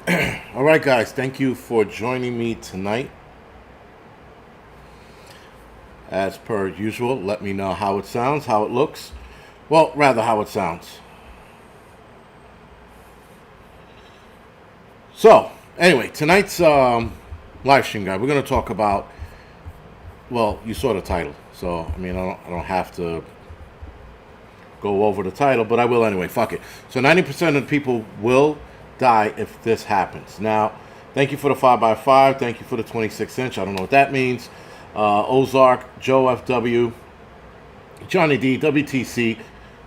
All right, guys, thank you for joining me tonight. As per usual, let me know how it sounds, how it looks. Well, rather, how it sounds. So, anyway, tonight's live stream, guy, we're going to talk about, well, you saw the title. So, I mean, I don't have to go over the title, but I will anyway. Fuck it. So 90% of the people will die if this happens. Now, thank you for the 5x5. Thank you for the 26-inch. I don't know what that means. Ozark, Joe FW, Johnny D, WTC,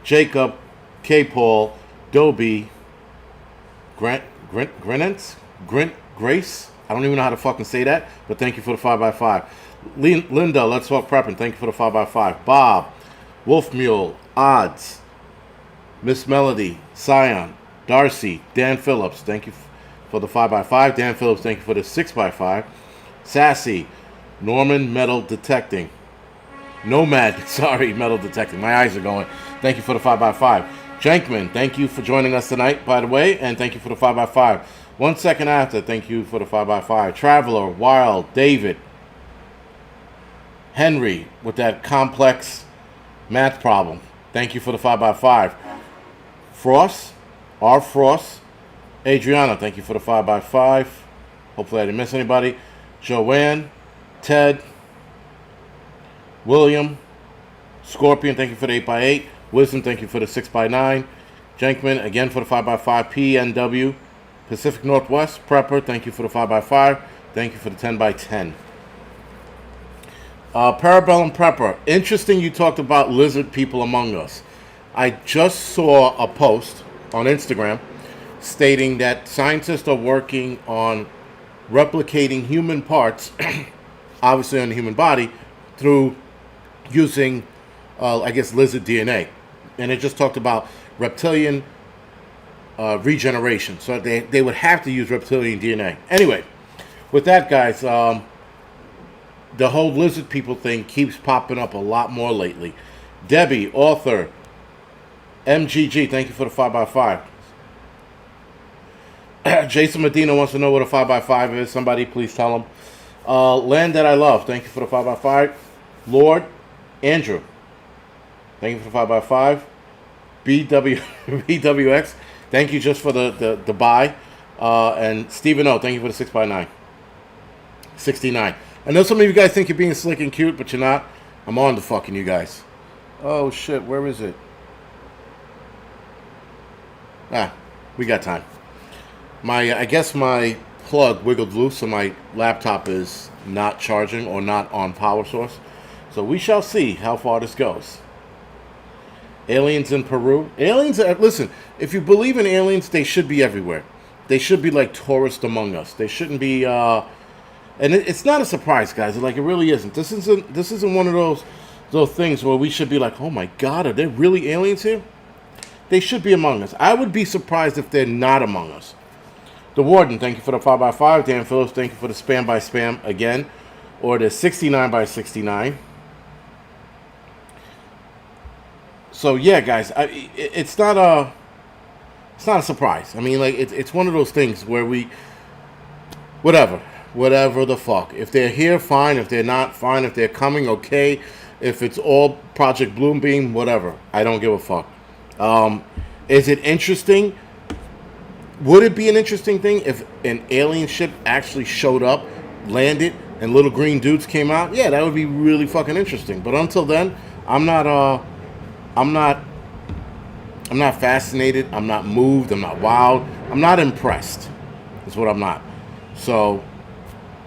Jacob, K. Paul, Dobie, Grant, Grace. I don't even know how to fucking say that, but thank you for the 5x5. Linda, Let's Talk Prepping. Thank you for the 5x5. Bob, Wolf Mule, Odds, Miss Melody, Scion, Darcy, Dan Phillips, thank you for the 5x5. Dan Phillips, thank you for the 6x5. Sassy, Norman Metal Detecting. Nomad, sorry, Metal Detecting. My eyes are going. Thank you for the 5x5. Jankman, thank you for joining us tonight, by the way, and thank you for the 5x5. 1 second after, thank you for the 5x5. Traveler, Wild, David, Henry, with that complex math problem. Thank you for the 5x5. Frost, R. Frost, Adriana, thank you for the 5x5. Hopefully I didn't miss anybody. Joanne, Ted, William, Scorpion, thank you for the 8x8. Wisdom, thank you for the 6x9. Jankman, again for the 5x5. PNW, Pacific Northwest, Prepper, thank you for the 5x5. Thank you for the 10x10. Parabellum Prepper, interesting you talked about lizard people among us. I just saw a post on Instagram stating that scientists are working on replicating human parts, obviously on the human body, through using, lizard DNA. And it just talked about reptilian regeneration. So they would have to use reptilian DNA. Anyway, with that, guys, the whole lizard people thing keeps popping up a lot more lately. Debbie, author, MGG, thank you for the 5x5. Jason Medina wants to know what a 5x5 is. Somebody please tell him. Land That I Love, thank you for the 5x5. Lord, Andrew, thank you for the 5x5. BWX, thank you just for the buy. And Stephen O, thank you for the 6x9. 69. I know some of you guys think you're being slick and cute, but you're not. I'm on to fucking you guys. Oh shit, where is it? We got time. I guess my plug wiggled loose, so my laptop is not charging or not on power source. So we shall see how far this goes. Aliens in Peru. Aliens, listen, if you believe in aliens, they should be everywhere. They should be like tourists among us. They shouldn't be, and it's not a surprise, guys. Like, it really isn't. This isn't one of those things where we should be like, oh my God, are there really aliens here? They should be among us. I would be surprised if they're not among us. The Warden, thank you for the 5x5. Dan Phillips, thank you for the spam by spam again. Or the 69x69. So yeah, guys, it's not a surprise. I mean, like, it's one of those things where whatever the fuck. If they're here, fine. If they're not, fine. If they're coming, okay. If it's all Project Bloombeam, whatever. I don't give a fuck. Is it interesting? Would it be an interesting thing if an alien ship actually showed up, landed, and little green dudes came out? Yeah, that would be really fucking interesting. But until then, I'm not fascinated. I'm not moved. I'm not wowed. I'm not impressed. That's what I'm not. So,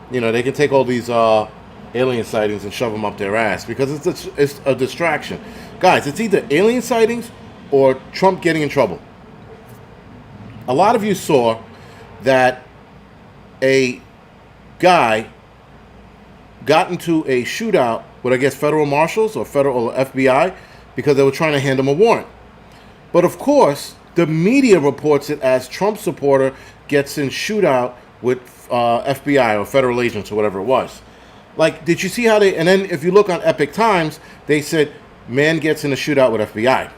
they can take all these alien sightings and shove them up their ass because it's a distraction. Guys, it's either alien sightings or Trump getting in trouble. A lot of you saw that a guy got into a shootout with, I guess, federal marshals or federal FBI because they were trying to hand him a warrant. But of course, the media reports it as Trump supporter gets in shootout with FBI or federal agents or whatever it was. Like, did you see how and then if you look on Epic Times, they said, man gets in a shootout with FBI.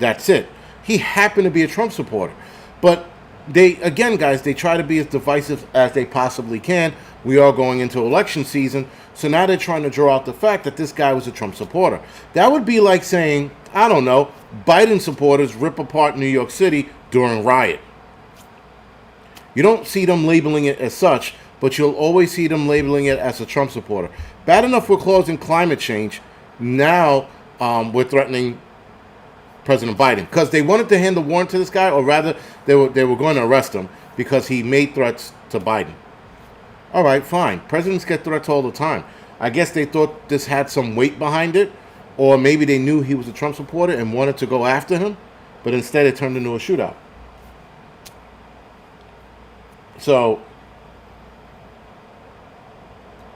That's it. He happened to be a Trump supporter. But they, again, guys, they try to be as divisive as they possibly can. We are going into election season, so now they're trying to draw out the fact that this guy was a Trump supporter. That would be like saying, I don't know, Biden supporters rip apart New York City during riot. You don't see them labeling it as such, but you'll always see them labeling it as a Trump supporter. Bad enough we're causing climate change. Now we're threatening President Biden because they wanted to hand the warrant to this guy, or rather, they were going to arrest him because he made threats to Biden. All right, fine. Presidents get threats all the time. I guess they thought this had some weight behind it, or maybe they knew he was a Trump supporter and wanted to go after him, but instead it turned into a shootout. So,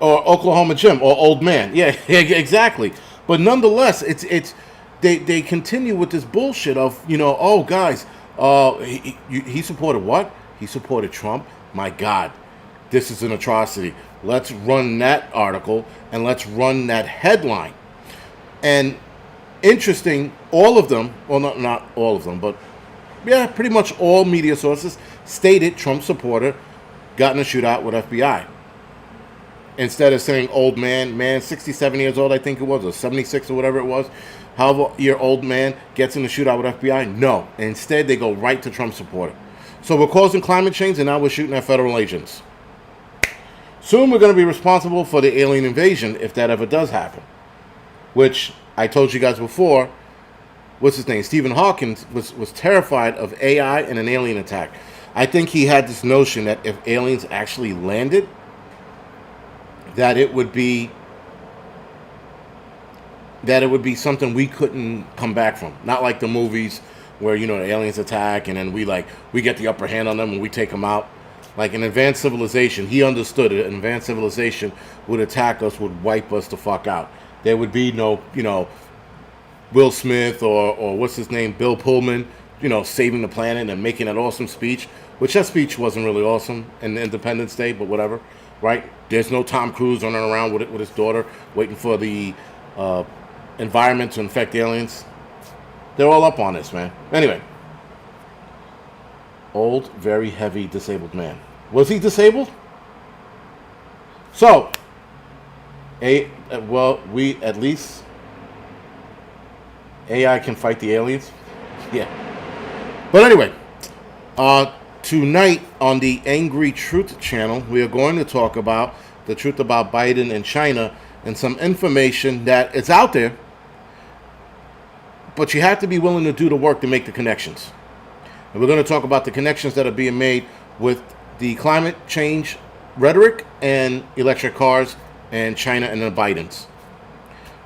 or Oklahoma Jim, or Old Man. Yeah, exactly. But nonetheless, it's they continue with this bullshit of, oh, guys, he supported what? He supported Trump? My God, this is an atrocity. Let's run that article and let's run that headline. And interesting, all of them, well, not all of them, but yeah, pretty much all media sources stated Trump supporter got in a shootout with FBI. Instead of saying old man, 67 years old, I think it was, or 76 or whatever it was, however your old man gets in a shootout with FBI. No. Instead, they go right to Trump supporter. So we're causing climate change, and now we're shooting at federal agents. Soon we're going to be responsible for the alien invasion, if that ever does happen. Which, I told you guys before, what's his name? Stephen Hawking was terrified of AI and an alien attack. I think he had this notion that if aliens actually landed, that it would be something we couldn't come back from. Not like the movies where, the aliens attack and then we get the upper hand on them and we take them out. Like an advanced civilization, he understood it. An advanced civilization would attack us, would wipe us the fuck out. There would be no, Will Smith or what's his name, Bill Pullman, saving the planet and making an awesome speech, which that speech wasn't really awesome in Independence Day, but whatever, right? There's no Tom Cruise running around with his daughter waiting for the environment to infect aliens. They're all up on this, man. Anyway. Old, very heavy, disabled man. Was he disabled? So, we at least AI can fight the aliens. Yeah. But anyway, tonight on the Angry Truth channel, we are going to talk about the truth about Biden and China and some information that is out there, but you have to be willing to do the work to make the connections. And we're going to talk about the connections that are being made with the climate change rhetoric and electric cars and China and the Bidens.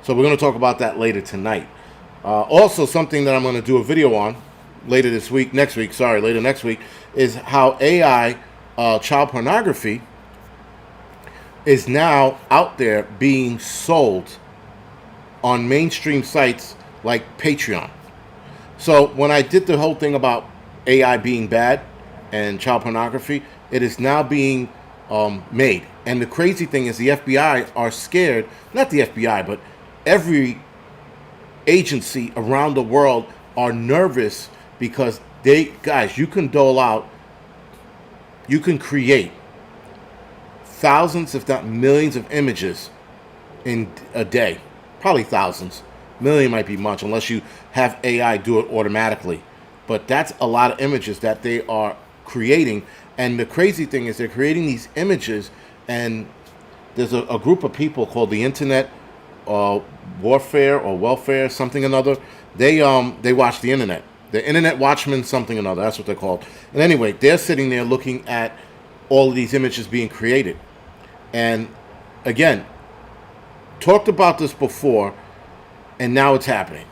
So we're going to talk about that later tonight. Also, something that I'm going to do a video on later next week, is how AI child pornography is now out there being sold on mainstream sites like Patreon. So when I did the whole thing about AI being bad and child pornography, it is now being made. And the crazy thing is the FBI are scared, not the FBI, but every agency around the world are nervous because you can create thousands, if not millions of images in a day. Probably thousands. Million might be much unless you have AI do it automatically. But that's a lot of images that they are creating. And the crazy thing is they're creating these images, and there's a group of people called the Internet Warfare or Welfare, something or another. They watch the Internet. The Internet Watchmen, something or another. That's what they're called. And anyway, they're sitting there looking at all of these images being created. And again, talked about this before, and now it's happening,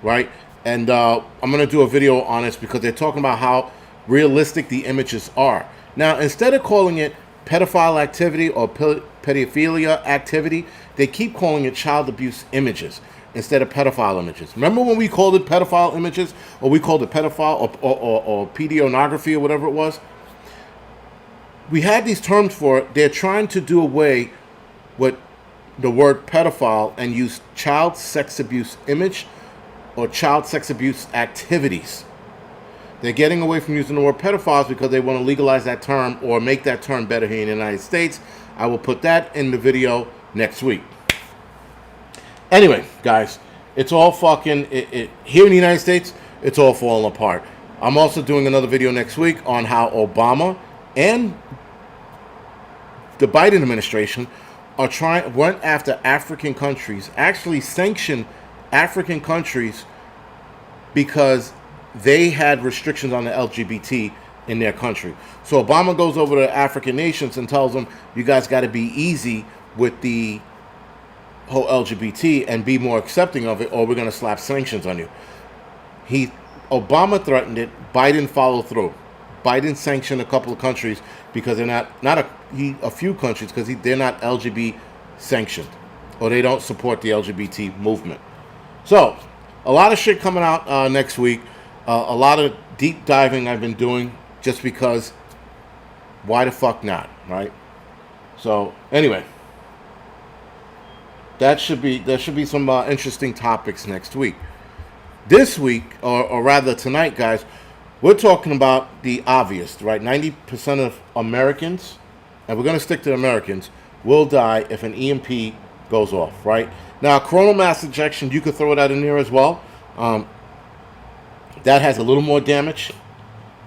right? And I'm going to do a video on this because they're talking about how realistic the images are. Now, instead of calling it pedophile activity or pedophilia activity, they keep calling it child abuse images instead of pedophile images. Remember when we called it pedophile images, or we called it pedophile or pedionography or whatever it was? We had these terms for it. They're trying to do away with the word pedophile and use child sex abuse image or child sex abuse activities. They're getting away from using the word pedophiles because they want to legalize that term or make that term better here in the United States. I will put that in the video next week. Anyway, guys, it's all fucking... here in the United States, it's all falling apart. I'm also doing another video next week on how Obama and the Biden administration went after African countries, actually sanctioned African countries because they had restrictions on the LGBT in their country. So Obama goes over to African nations and tells them, you guys got to be easy with the whole LGBT and be more accepting of it, or we're going to slap sanctions on you. Obama threatened it. Biden followed through. Biden sanctioned a couple of countries because they're a few countries because they're not LGBT sanctioned, or they don't support the LGBT movement. So a lot of shit coming out next week. A lot of deep diving I've been doing just because why the fuck not, right? So anyway, there should be some interesting topics next week. This week, or rather tonight, guys, we're talking about the obvious, right? 90% of Americans, and we're going to stick to Americans, will die if an EMP goes off, right? Now, coronal mass ejection, you could throw that in there as well. That has a little more damage,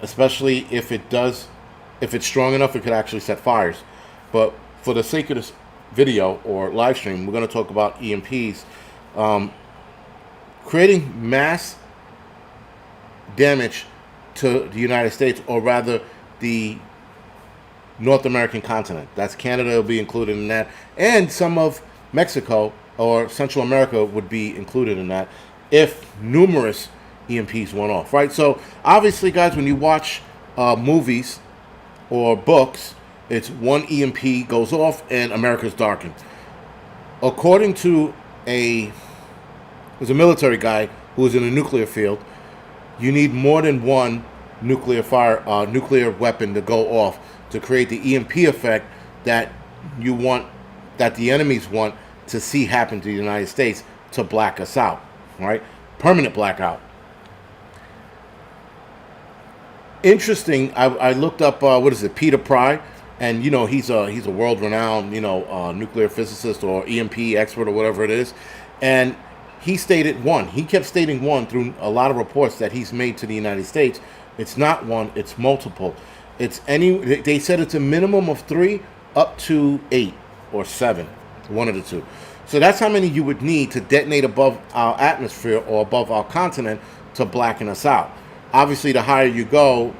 especially if it's strong enough, it could actually set fires. But for the sake of this video or live stream, we're going to talk about EMPs. Creating mass damage to the United States, or rather the North American continent. That's Canada will be included in that, and some of Mexico or Central America would be included in that if numerous EMPs went off, right? So obviously, guys, when you watch movies or books, it's one EMP goes off and America's darkened. According to a military guy who was in the nuclear field, you need more than one nuclear weapon to go off to create the EMP effect that the enemies want to see happen to the United States, to black us out, right? Permanent blackout. Interesting. I looked up Peter Pry, and he's a world-renowned nuclear physicist or EMP expert or whatever it is, and he stated one. He kept stating one through a lot of reports that he's made to the United States. It's not one, it's multiple. They said it's a minimum of 3 up to 8 or 7, one of the two. So that's how many you would need to detonate above our atmosphere or above our continent to blacken us out. Obviously, the higher you go,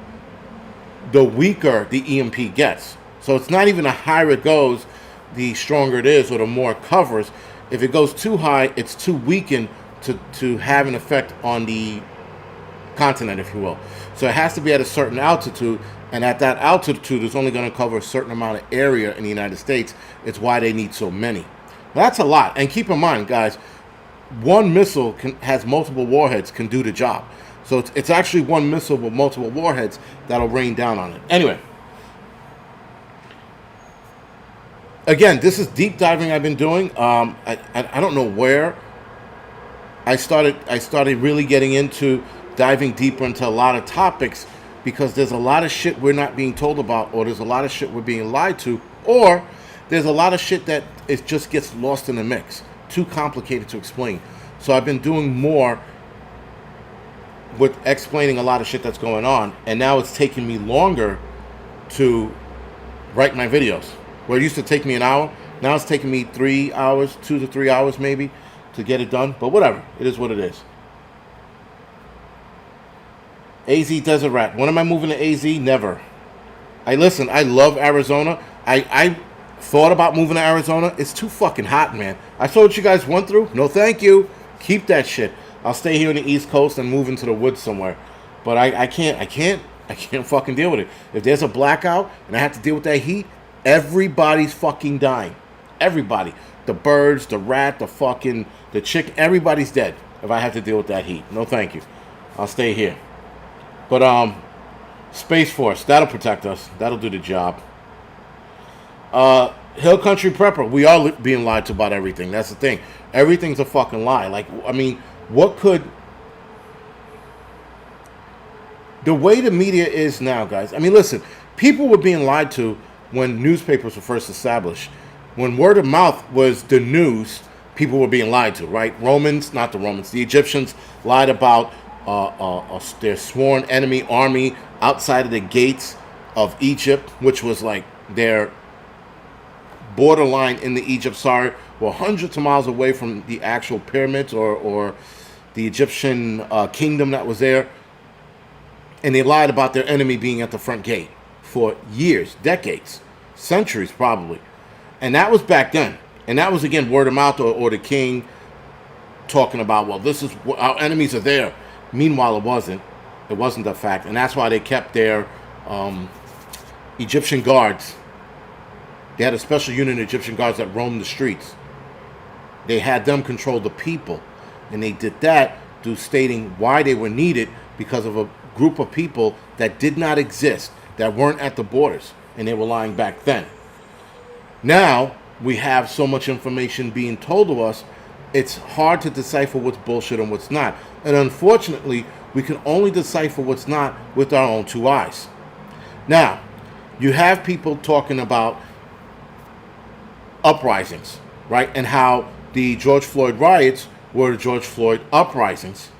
the weaker the EMP gets. So it's not even the higher it goes, the stronger it is, or the more it covers. If it goes too high, it's too weakened to have an effect on the continent, if you will. So it has to be at a certain altitude, and at that altitude, it's only going to cover a certain amount of area in the United States. It's why they need so many. That's a lot. And keep in mind, guys, one missile has multiple warheads, can do the job. So it's actually one missile with multiple warheads that'll rain down on it. Anyway, again, this is deep diving I've been doing. I don't know where I started really getting into diving deeper into a lot of topics, because there's a lot of shit we're not being told about, or there's a lot of shit we're being lied to, or there's a lot of shit that it just gets lost in the mix. Too complicated to explain. So I've been doing more with explaining a lot of shit that's going on, and now it's taking me longer to write my videos. Where it used to take me an hour, now it's taking me 3 hours, 2 to 3 hours maybe, to get it done. But whatever, it is what it is. AZ Desert Rat. When am I moving to AZ? Never. I love Arizona. I thought about moving to Arizona. It's too fucking hot, man. I saw what you guys went through. No, thank you. Keep that shit. I'll stay here on the East Coast and move into the woods somewhere. But I can't fucking deal with it. If there's a blackout and I have to deal with that heat, everybody's fucking dying. Everybody. The birds, the rat, the chick, everybody's dead if I have to deal with that heat. No, thank you. I'll stay here. But Space Force, that'll protect us. That'll do the job. Hill Country Prepper, we are being lied to about everything. That's the thing. Everything's a fucking lie. Like, I mean, what could The way the media is now, guys. I mean, listen, people were being lied to when newspapers were first established. When word of mouth was the news, people were being lied to, right? Not the Romans, the Egyptians lied about their sworn enemy army outside of the gates of Egypt, which was like their borderline in the Egypt, were hundreds of miles away from the actual pyramids or the Egyptian kingdom that was there. And they lied about their enemy being at the front gate for years, decades, centuries probably. And that was back then. And that was, again, word of mouth or the king talking about, well, this is, our enemies are there. Meanwhile, it wasn't. It wasn't a fact. And that's why they kept their Egyptian guards. They had a special unit of Egyptian guards that roamed the streets. They had them control the people. And they did that through stating why they were needed, because of a group of people that did not exist, that weren't at the borders. And they were lying back then. Now, we have so much information being told to us, it's hard to decipher what's bullshit and what's not. And unfortunately, we can only decipher what's not with our own two eyes. Now, you have people talking about uprisings, right? And how the George Floyd riots were the George Floyd uprisings.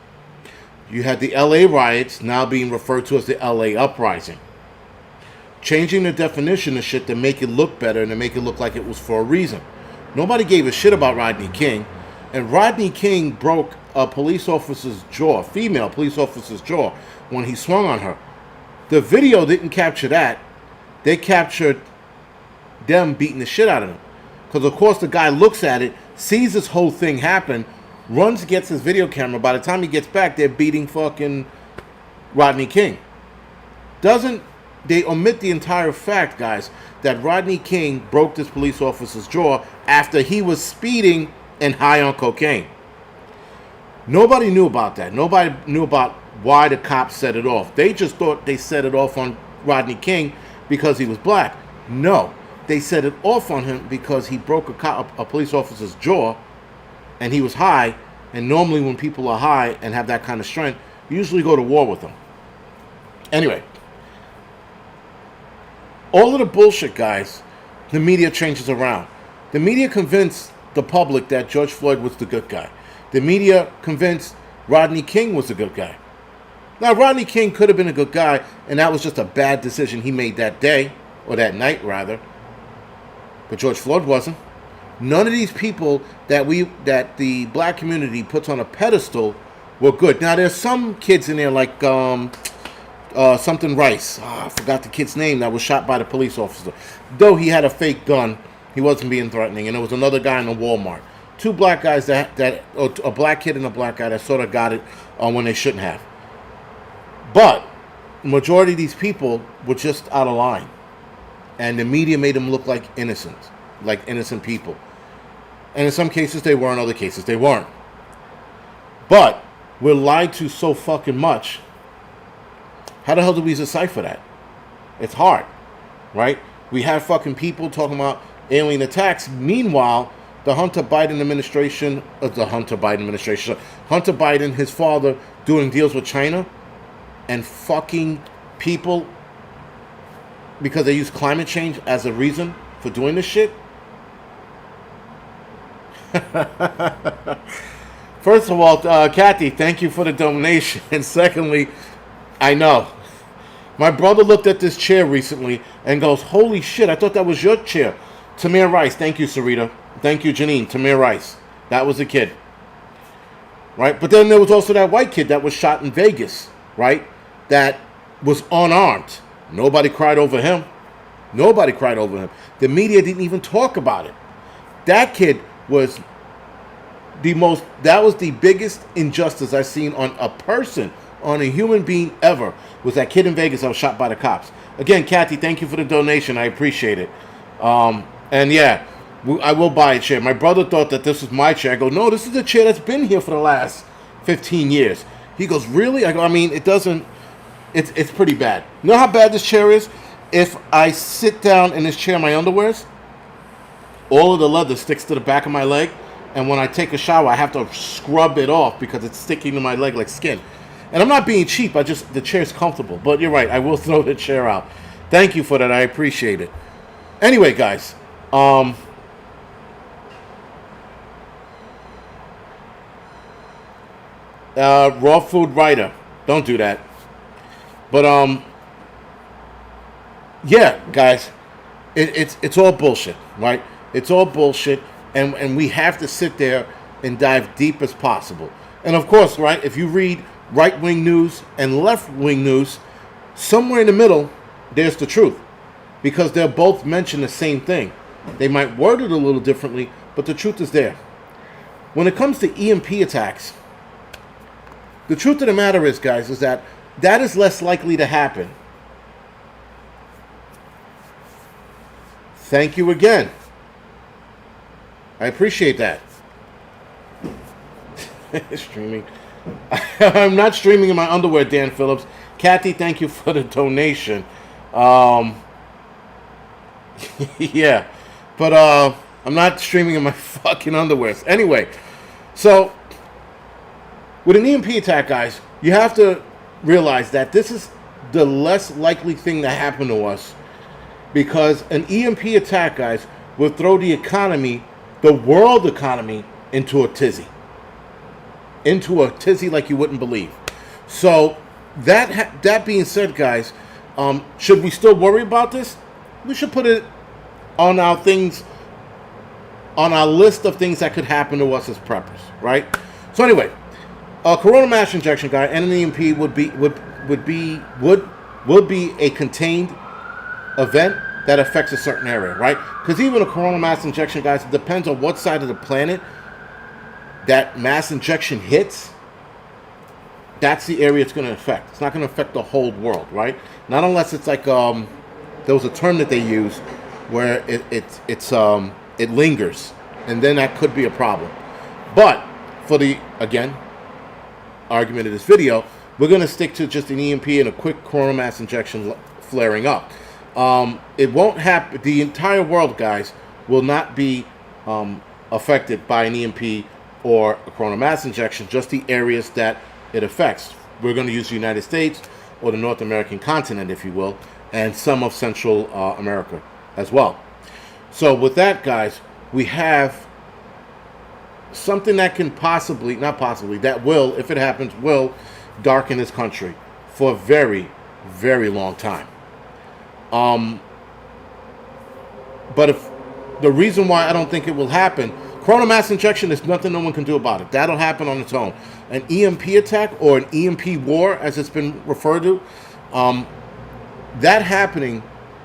You had the LA riots now being referred to as the LA uprising. Changing the definition of shit to make it look better and to make it look like it was for a reason. Nobody gave a shit about Rodney King. And Rodney King broke a police officer's jaw, female police officer's jaw, when he swung on her. The video didn't capture that. They captured them beating the shit out of him. Because, of course, the guy looks at it, sees this whole thing happen, runs, gets his video camera. By the time he gets back, they're beating fucking Rodney King. They omit the entire fact, guys, that Rodney King broke this police officer's jaw after he was speeding and high on cocaine. Nobody knew about that. Nobody knew about why the cops set it off. They just thought they set it off on Rodney King because he was black. No, they set it off on him because he broke a police officer's jaw and he was high. And normally when people are high and have that kind of strength, you usually go to war with them. Anyway, all of the bullshit, guys, the media changes around. The media convinced the public that George Floyd was the good guy. The media convinced Rodney King was the good guy. Now, Rodney King could have been a good guy, and that was just a bad decision he made that day, or that night, rather. But George Floyd wasn't. None of these people that the black community puts on a pedestal were good. Now, there's some kids in there like something Rice. I forgot the kid's name that was shot by the police officer. Though he had a fake gun, he wasn't being threatening. And there was another guy in a Walmart. Two black guys a black kid and a black guy that sort of got it when they shouldn't have. But the majority of these people were just out of line. And the media made them look like innocent people. And in some cases they were, in other cases they weren't. But we're lied to so fucking much. How the hell do we decipher that? It's hard, right? We have fucking people talking about alien attacks. Meanwhile, Hunter Biden, his father, doing deals with China and fucking people because they use climate change as a reason for doing this shit. First of all, Kathy, thank you for the donation. And secondly, I know. My brother looked at this chair recently and goes, holy shit, I thought that was your chair. Tamir Rice. Thank you, Sarita. Thank you, Janine. Tamir Rice. That was the kid. Right? But then there was also that white kid that was shot in Vegas. Right? That was unarmed. Nobody cried over him. Nobody cried over him. The media didn't even talk about it. That kid was that was the biggest injustice I've seen on a person, on a human being ever, was that kid in Vegas that was shot by the cops. Again, Kathy, thank you for the donation. I appreciate it. And yeah, I will buy a chair. My brother thought that this was my chair. I go, no, this is the chair that's been here for the last 15 years. He goes, really? I go, I mean, it's pretty bad. You know how bad this chair is? If I sit down in this chair in my underwears, all of the leather sticks to the back of my leg. And when I take a shower, I have to scrub it off because it's sticking to my leg like skin. And I'm not being cheap. The chair's comfortable. But you're right. I will throw the chair out. Thank you for that. I appreciate it. Anyway, guys. Raw food writer. Don't do that. But yeah, guys, it's all bullshit, right? It's all bullshit, and we have to sit there and dive deep as possible. And of course, right, if you read right-wing news and left-wing news, somewhere in the middle, there's the truth, because they'll both mention the same thing. They might word it a little differently, but the truth is there. When it comes to EMP attacks, the truth of the matter is, guys, is that is less likely to happen. Thank you again. I appreciate that. Streaming. I'm not streaming in my underwear, Dan Phillips. Kathy, thank you for the donation. Yeah. But I'm not streaming in my fucking underwears. Anyway, so with an EMP attack, guys, you have to realize that this is the less likely thing to happen to us, because an EMP attack, guys, will throw the economy, the world economy, into a tizzy. Into a tizzy like you wouldn't believe. So that being said, guys, should we still worry about this? We should put it on our things, on our list of things that could happen to us as preppers, right? So anyway, a coronal mass injection, guy, and an EMP would be a contained event that affects a certain area, right? Because even a coronal mass injection, guys, it depends on what side of the planet that mass injection hits. That's the area it's going to affect. It's not going to affect the whole world, right? Not unless it's like there was a term that they use where it lingers, and then that could be a problem. But for the argument of this video, we're going to stick to just an EMP and a quick coronal mass injection flaring up. It won't happen. The entire world, guys, will not be affected by an EMP or a coronal mass injection, just the areas that it affects. We're going to use the United States or the North American continent, if you will, and some of Central America as well. So with that, guys, we have something that can that will, if it happens, will darken this country for a very, very long time. But if the reason why I don't think it will happen, coronal mass injection, is nothing no one can do about it. That'll happen on its own. An EMP attack, or an EMP war, as it's been referred to, that happening,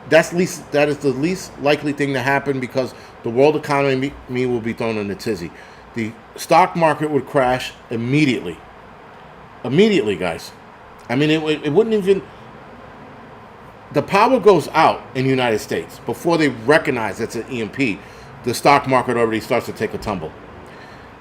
that is the least likely thing to happen, because the world economy will be thrown in a tizzy. The stock market would crash immediately. Immediately, guys. I mean, it wouldn't even... The power goes out in the United States before they recognize it's an EMP. The stock market already starts to take a tumble.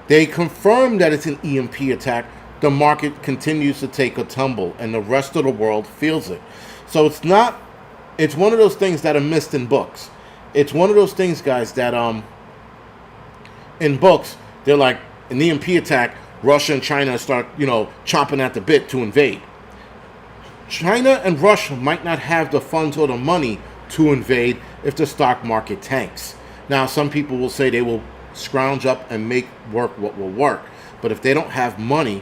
They confirm that it's an EMP attack. The market continues to take a tumble, and the rest of the world feels it. So it's one of those things that are missed in books. It's one of those things, guys, that in books, they're like, an EMP attack, Russia and China start, chomping at the bit to invade. China and Russia might not have the funds or the money to invade if the stock market tanks. Now, some people will say they will scrounge up and make work what will work. But if they don't have money,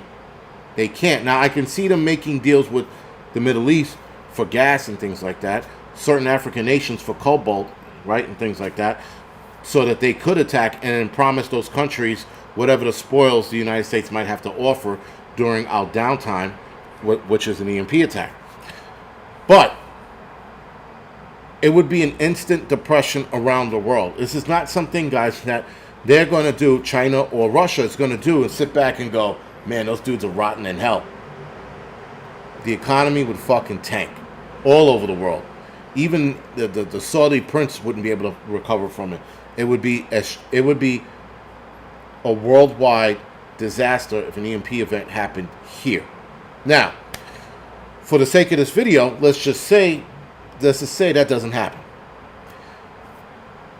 they can't. Now, I can see them making deals with the Middle East for gas and things like that. Certain African nations for cobalt, right, and things like that, so that they could attack and then promise those countries whatever the spoils the United States might have to offer during our downtime, which is an EMP attack. But it would be an instant depression around the world. This is not something, guys, that they're going to do, China or Russia is going to do, and sit back and go, man, those dudes are rotten in hell. The economy would fucking tank all over the world. Even the Saudi prince wouldn't be able to recover from it. It would be a worldwide disaster if an EMP event happened here. Now, for the sake of this video, let's just say that doesn't happen.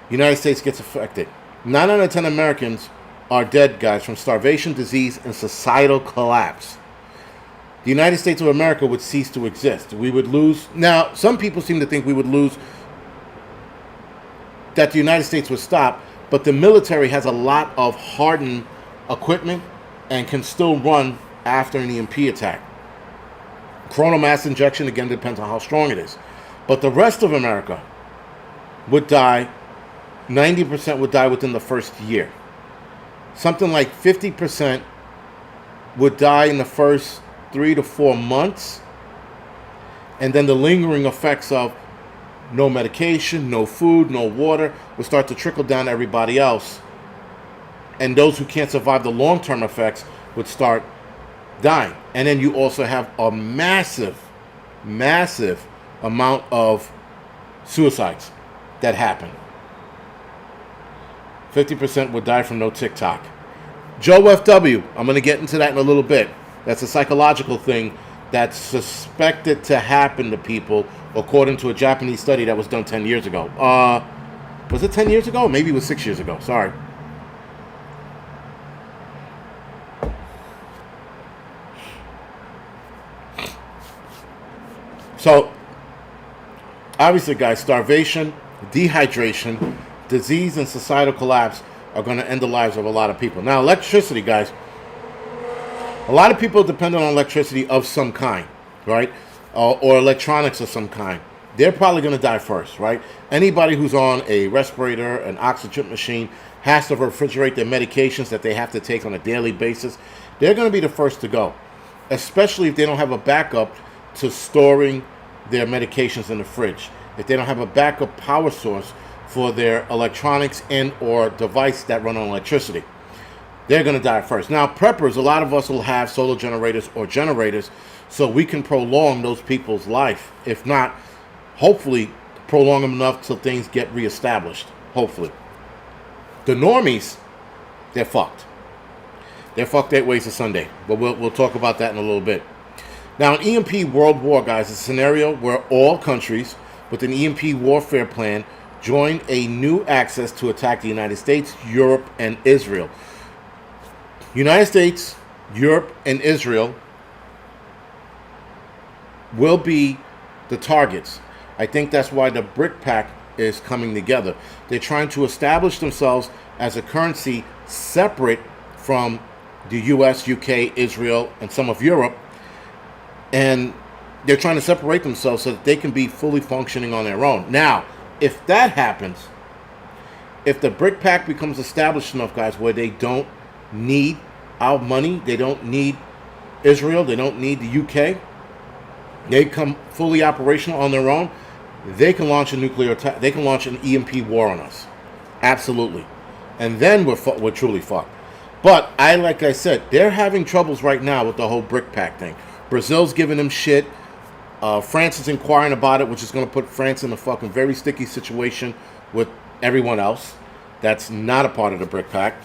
United States gets affected. 9 out of 10 Americans are dead, guys, from starvation, disease, and societal collapse. the United States of America would cease to exist. We would lose. Now, some people seem to think we would lose, that the United States would stop, but the military has a lot of hardened equipment and can still run after an EMP attack. Coronal mass injection, again, depends on how strong it is. But the rest of America would die, 90% would die within the first year. Something like 50% would die in the first 3 to 4 months. And then the lingering effects of no medication, no food, no water would start to trickle down to everybody else. And those who can't survive the long-term effects would start dying. And then you also have a massive, massive amount of suicides that happen. 50% would die from no TikTok. Joe FW, I'm going to get into that in a little bit. That's a psychological thing that's suspected to happen to people, according to a Japanese study that was done 10 years ago. Was it 10 years ago? Maybe it was 6 years ago. Sorry. So, obviously, guys, starvation, dehydration, disease, and societal collapse are going to end the lives of a lot of people. Now, electricity, guys, a lot of people depend on electricity of some kind, right? Or electronics of some kind. They're probably going to die first, right? Anybody who's on a respirator, an oxygen machine, has to refrigerate their medications that they have to take on a daily basis. They're going to be the first to go, especially if they don't have a backup to storing their medications in the fridge. If they don't have a backup power source for their electronics and or device that run on electricity, they're going to die first. Now, preppers, a lot of us will have solar generators or generators, so we can prolong those people's life. If not, hopefully prolong them enough till things get reestablished. Hopefully. The normies, they're fucked. They're fucked 8 ways to Sunday. But we'll talk about that in a little bit. Now, an EMP world war, guys, is a scenario where all countries with an EMP warfare plan join a new axis to attack the United States, Europe, and Israel. United States, Europe, and Israel will be the targets. I think that's why the BRIC Pact is coming together. They're trying to establish themselves as a currency separate from the US, UK, Israel, and some of Europe. And they're trying to separate themselves so that they can be fully functioning on their own. Now, if that happens, if the BRIC Pact becomes established enough, guys, where they don't need our money, they don't need Israel, they don't need the UK, they come fully operational on their own, they can launch a nuclear attack, they can launch an EMP war on us. Absolutely. And then we're truly fucked. But like I said, they're having troubles right now with the whole BRIC Pact thing. Brazil's giving them shit. France is inquiring about it, which is going to put France in a fucking very sticky situation with everyone else that's not a part of the BRIC Pact.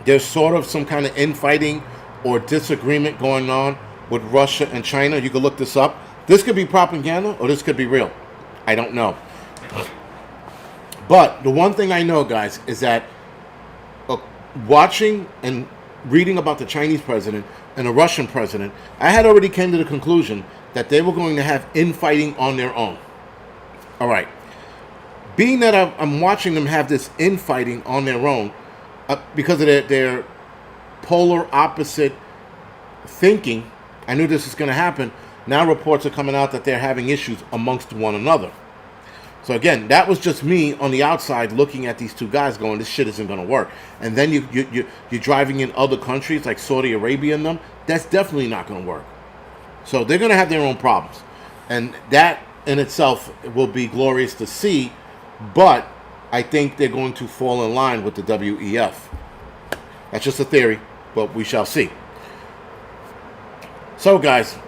There's sort of some kind of infighting or disagreement going on with Russia and China. You can look this up. This could be propaganda or this could be real. I don't know. But the one thing I know, guys, is that watching and reading about the Chinese president and the Russian president, I had already came to the conclusion that they were going to have infighting on their own. All right. Being that I'm watching them have this infighting on their own because of their polar opposite thinking, I knew this was going to happen. Now reports are coming out that they're having issues amongst one another. So again, that was just me on the outside looking at these two guys going, this shit isn't going to work. And then you're driving in other countries like Saudi Arabia and them. That's definitely not going to work. So they're going to have their own problems. And that in itself will be glorious to see. But I think they're going to fall in line with the WEF. That's just a theory, but we shall see. So guys,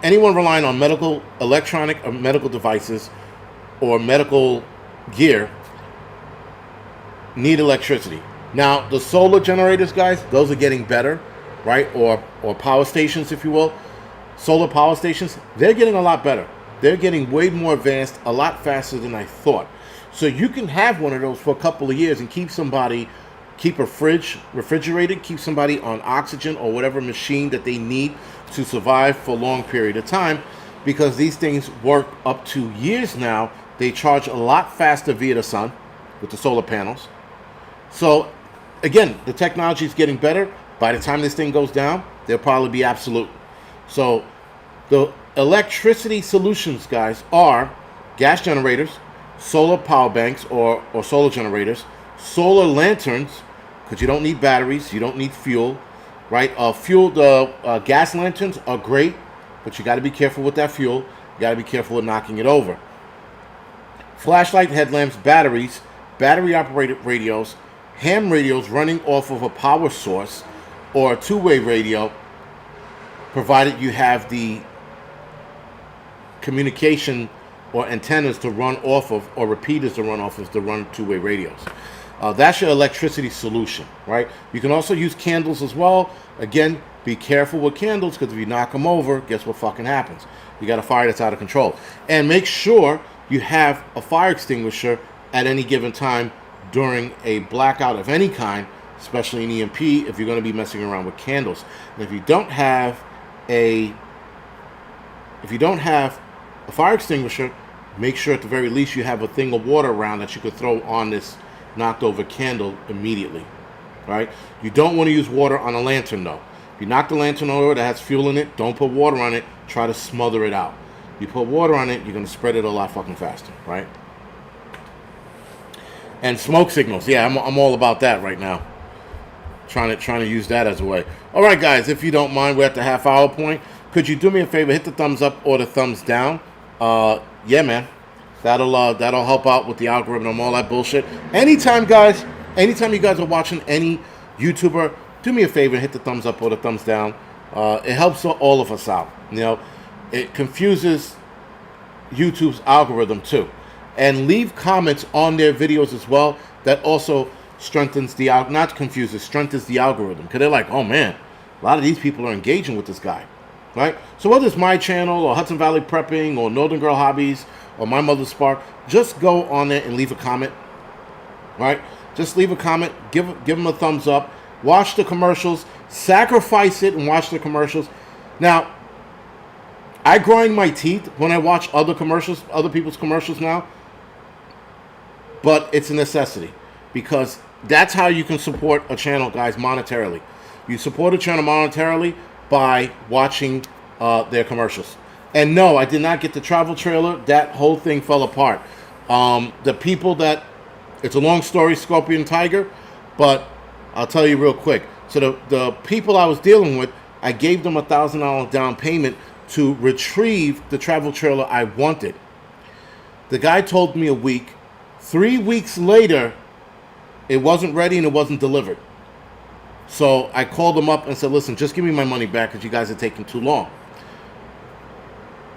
anyone relying on electronic or medical devices or medical gear need electricity. Now, the solar generators, guys, those are getting better, right? Or power stations, if you will. Solar power stations, they're getting a lot better. They're getting way more advanced, a lot faster than I thought. So you can have one of those for a couple of years and keep somebody keep a fridge refrigerated, keep somebody on oxygen or whatever machine that they need to survive for a long period of time, because these things work up to years now. They charge a lot faster via the sun with the solar panels. So again, the technology is getting better. By the time this thing goes down, they'll probably be absolute. So the electricity solutions, guys, are gas generators, solar power banks or solar generators, solar lanterns, because you don't need batteries, you don't need fuel, right? The gas lanterns are great, but you got to be careful with that fuel. You got to be careful with knocking it over. Flashlight headlamps, batteries, battery-operated radios, ham radios running off of a power source or a two-way radio, provided you have the communication or antennas to run off of, or repeaters to run off of, to run two-way radios. That's your electricity solution, right? You can also use candles as well. Again, be careful with candles, because if you knock them over, guess what fucking happens? You got a fire that's out of control. And make sure you have a fire extinguisher at any given time during a blackout of any kind, especially in EMP, if you're going to be messing around with candles. And if you don't have a fire extinguisher, make sure at the very least you have a thing of water around that you could throw on this knocked over candle immediately. Right? You don't want to use water on a lantern though. If you knock the lantern over that has fuel in it, don't put water on it. Try to smother it out. You put water on it, you're going to spread it a lot fucking faster, right? And smoke signals. Yeah, I'm all about that right now. Trying to use that as a way. All right, guys, if you don't mind, we're at the half-hour point. Could you do me a favor? Hit the thumbs up or the thumbs down. Yeah, man. That'll help out with the algorithm and all that bullshit. Anytime you guys are watching any YouTuber, do me a favor and hit the thumbs up or the thumbs down. It helps all of us out. You know, it confuses YouTube's algorithm too. And leave comments on their videos as well. That also strengthens strengthens the algorithm. Because they're like, oh man, a lot of these people are engaging with this guy. Right? So whether it's my channel or Hudson Valley Prepping or Northern Girl Hobbies or My Mother's Spark, just go on there and leave a comment. Right? Just leave a comment. Give them a thumbs up. Watch the commercials. Sacrifice it and watch the commercials. Now, I grind my teeth when I watch other people's commercials now. But it's a necessity, because that's how you can support a channel, guys, monetarily. You support a channel monetarily by watching their commercials. And no, I did not get the travel trailer. That whole thing fell apart. The people that, it's a long story, Scorpion Tiger, but I'll tell you real quick. So the people I was dealing with, I gave them $1,000 down payment to retrieve the travel trailer I wanted. The guy told me a week. 3 weeks later, it wasn't ready and it wasn't delivered. So I called them up and said, listen, just give me my money back because you guys are taking too long.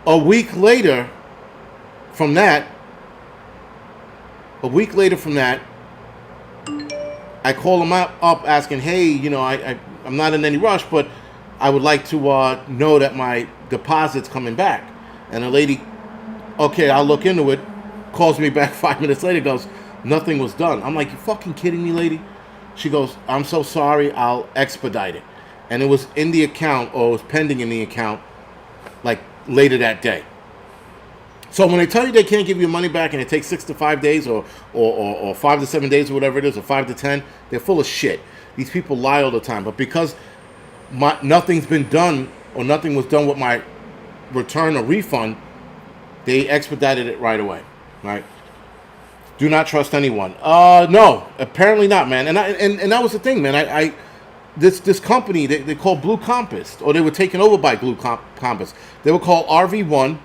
A week later from that, I call them up asking, hey, you know, I'm not in any rush, but I would like to know that my deposit's coming back. And the lady, okay, I'll look into it, calls me back 5 minutes later, goes, nothing was done. I'm like, you fucking kidding me, lady? She goes, I'm so sorry, I'll expedite it. And it was in the account, or it was pending in the account, like later that day. So when they tell you they can't give you money back and it takes 6 to 5 days or 5 to 7 days or whatever it is, or 5 to 10, they're full of shit. These people lie all the time. But because nothing's been done, or nothing was done with my return or refund, they expedited it right away. Right? Do not trust anyone. No, apparently not, man. And that was the thing, man. This company, they called Blue Compass, or they were taken over by Blue Compass. They were called RV1,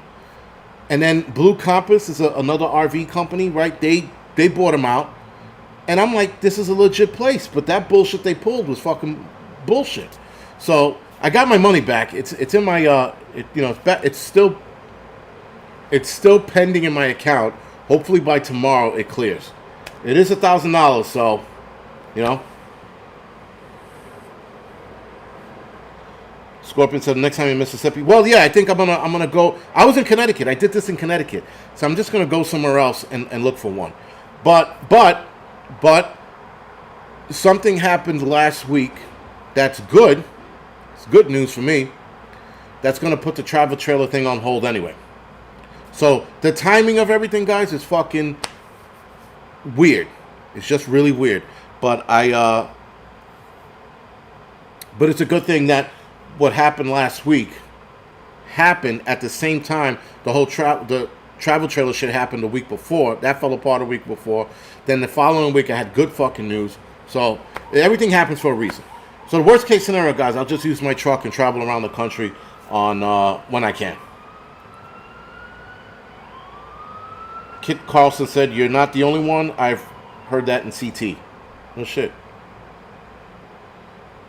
and then Blue Compass is another RV company, right? They bought them out, and I'm like, this is a legit place, but that bullshit they pulled was fucking bullshit. So I got my money back. It's in my it's still pending in my account. Hopefully by tomorrow it clears. It is $1,000, so you know. Scorpion said, next time in Mississippi. Well, yeah, I think I'm gonna go. I was in Connecticut. I did this in Connecticut, so I'm just gonna go somewhere else and look for one. But something happened last week that's good. It's good news for me. That's going to put the travel trailer thing on hold anyway. So the timing of everything, guys, is fucking weird. It's just really weird. But but it's a good thing that what happened last week happened at the same time. The travel trailer shit happened the week before. That fell apart a week before. Then the following week, I had good fucking news. So everything happens for a reason. So the worst case scenario, guys, I'll just use my truck and travel around the country on when I can. Kit Carlson said, "You're not the only one. I've heard that in CT." No shit.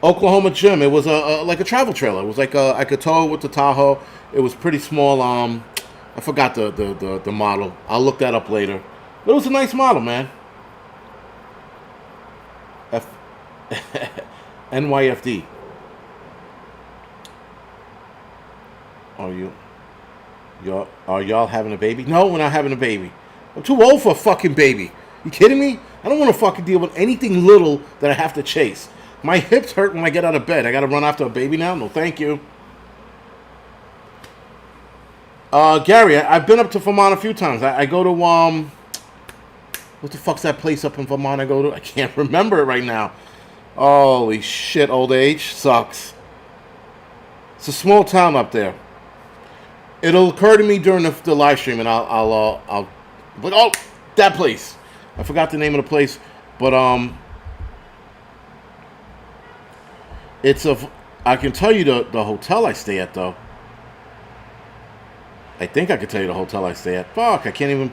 Oklahoma Gym. It was like a travel trailer. It was like I could tow it with the Tahoe. It was pretty small. I forgot the model. I'll look that up later. But it was a nice model, man. NYFD. Are y'all having a baby? No, we're not having a baby. I'm too old for a fucking baby. You kidding me? I don't want to fucking deal with anything little that I have to chase. My hips hurt when I get out of bed. I got to run after a baby now? No, thank you. Gary, I've been up to Vermont a few times. I go to, what the fuck's that place up in Vermont I go to? I can't remember it right now. Holy shit, old age sucks. It's a small town up there. It'll occur to me during the live stream, and I'll but oh, that place. I forgot the name of the place, but I can tell you the hotel I stay at though. I think I could tell you the hotel I stay at. Fuck, I can't even.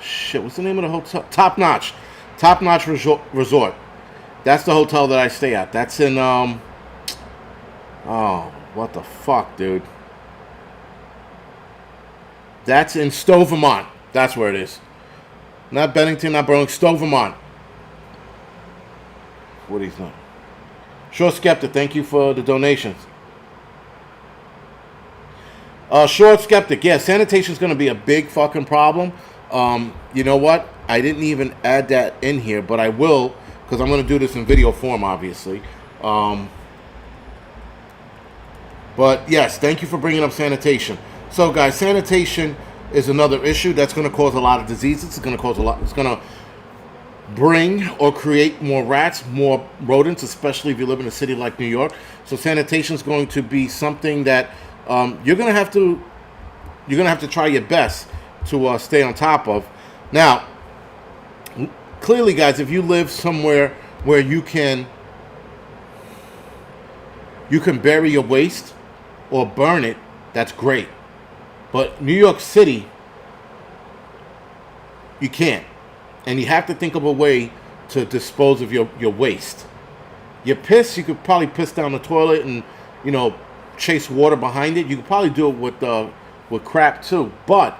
Shit, what's the name of the hotel? Top Notch Resort. That's the hotel that I stay at. That's in oh, what the fuck, dude? That's in Stowe, Vermont. That's where it is. Not Bennington, not Burlington. Stowe, Vermont. What are you saying? Short Skeptic, thank you for the donations. Short Skeptic, yeah, sanitation's going to be a big fucking problem. You know what? I didn't even add that in here, but I will, because I'm going to do this in video form, obviously. But yes, thank you for bringing up sanitation. So, guys, sanitation is another issue that's going to cause a lot of diseases. It's going to cause a lot. It's going to bring or create more rats, more rodents, especially if you live in a city like New York. So, sanitation is going to be something that you're going to have to try your best to stay on top of. Now, clearly, guys, if you live somewhere where you can bury your waste or burn it, that's great. But New York City, you can't. And you have to think of a way to dispose of your waste. Your piss, you could probably piss down the toilet and, chase water behind it. You could probably do it with crap too. But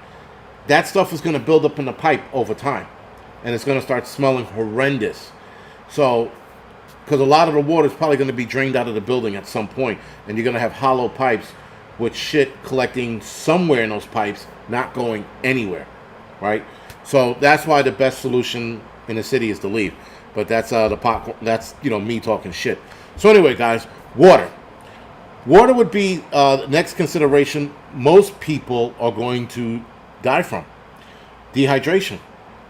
that stuff is going to build up in the pipe over time. And it's going to start smelling horrendous. So, because a lot of the water is probably going to be drained out of the building at some point. And you're going to have hollow pipes with shit collecting somewhere in those pipes, not going anywhere, right? So that's why the best solution in the city is to leave. But that's that's me talking shit. So anyway, guys, water. Water would be the next consideration most people are going to die from. Dehydration.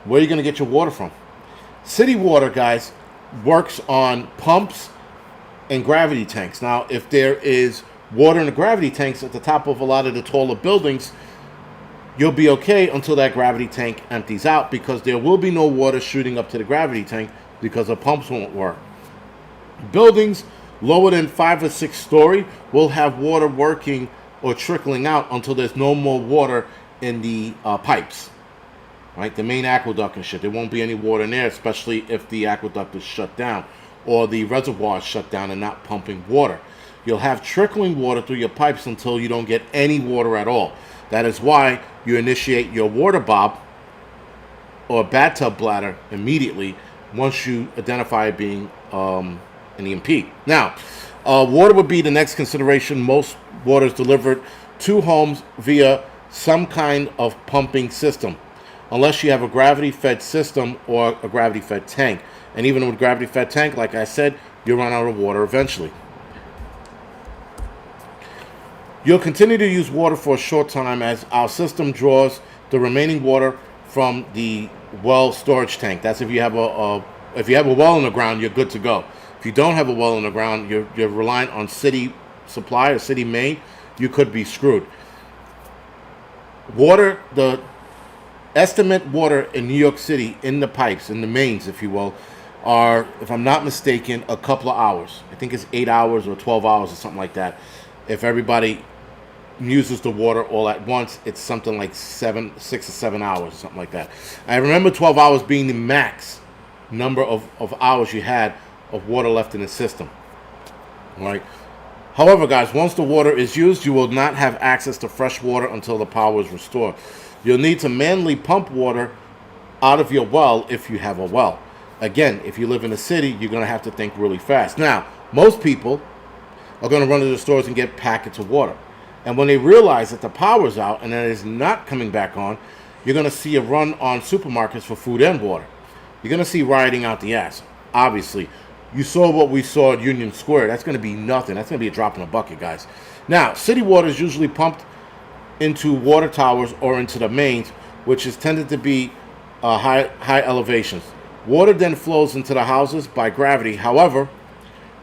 Where are you going to get your water from? City water, guys, works on pumps and gravity tanks. Now, if there is water in the gravity tanks at the top of a lot of the taller buildings, you'll be okay until that gravity tank empties out, because there will be no water shooting up to the gravity tank because the pumps won't work. Buildings lower than 5 or 6 story will have water working or trickling out until there's no more water in the pipes, right? The main aqueduct and shit. There won't be any water in there, especially if the aqueduct is shut down or the reservoir is shut down and not pumping water. You'll have trickling water through your pipes until you don't get any water at all. That is why you initiate your water bob or bathtub bladder immediately once you identify it being an EMP. Now, water would be the next consideration. Most water is delivered to homes via some kind of pumping system. unless you have a gravity-fed system or a gravity-fed tank. And even with gravity-fed tank, like I said, you'll run out of water eventually. You'll continue to use water for a short time as our system draws the remaining water from the well storage tank. That's if you have a well in the ground, you're good to go. If you don't have a well in the ground, you're reliant on city supply or city main, you could be screwed. Water, the estimate water in New York City in the pipes, in the mains, if you will, are, if I'm not mistaken, a couple of hours. I think it's 8 hours or 12 hours or something like that. If everybody uses the water all at once, it's something like 6 or 7 hours or something like that. I remember 12 hours being the max number of hours you had of water left in the system. Right? However, guys, once the water is used, you will not have access to fresh water until the power is restored. You'll need to manually pump water out of your well if you have a well. Again, if you live in a city, you're going to have to think really fast. Now, most people are going to run to the stores and get packets of water. And when they realize that the power's out and that it's not coming back on, you're going to see a run on supermarkets for food and water. You're going to see rioting out the ass. Obviously, you saw what we saw at Union Square. That's going to be nothing. That's going to be a drop in a bucket, guys. Now, city water is usually pumped into water towers or into the mains, which is tended to be high elevations. Water then flows into the houses by gravity. However,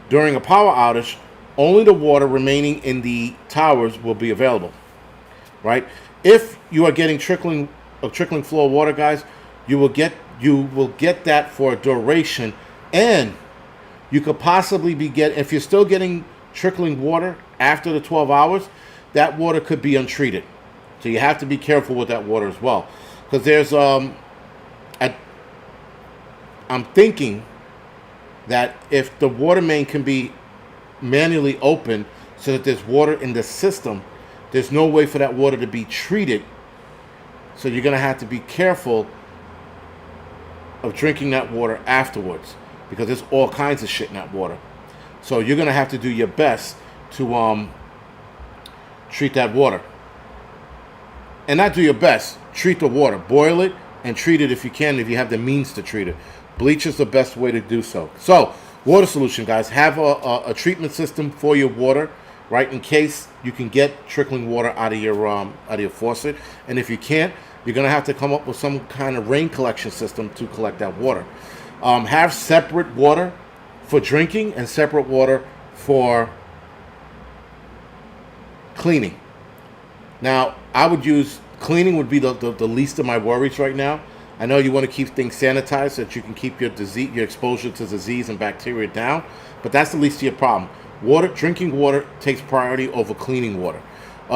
during a power outage, only the water remaining in the towers will be available. Right? If you are getting trickling flow of water, guys, you will get that for a duration, and you could possibly be if you're still getting trickling water after the 12 hours, that water could be untreated. So you have to be careful with that water as well, because there's I'm thinking that if the water main can be manually opened so that there's water in the system, there's no way for that water to be treated. So you're going to have to be careful of drinking that water afterwards, because there's all kinds of shit in that water. So you're going to have to do your best to treat that water. And not do your best, treat the water. Boil it and treat it if you can, if you have the means to treat it. Bleach is the best way to do so. So, water solution, guys. Have a treatment system for your water, right, in case you can get trickling water out of your faucet. And if you can't, you're going to have to come up with some kind of rain collection system to collect that water. Have separate water for drinking and separate water for cleaning. Now, I would use cleaning would be the least of my worries right now. I know you want to keep things sanitized so that you can keep your exposure to disease and bacteria down, but that's the least of your problem. Drinking water takes priority over cleaning water.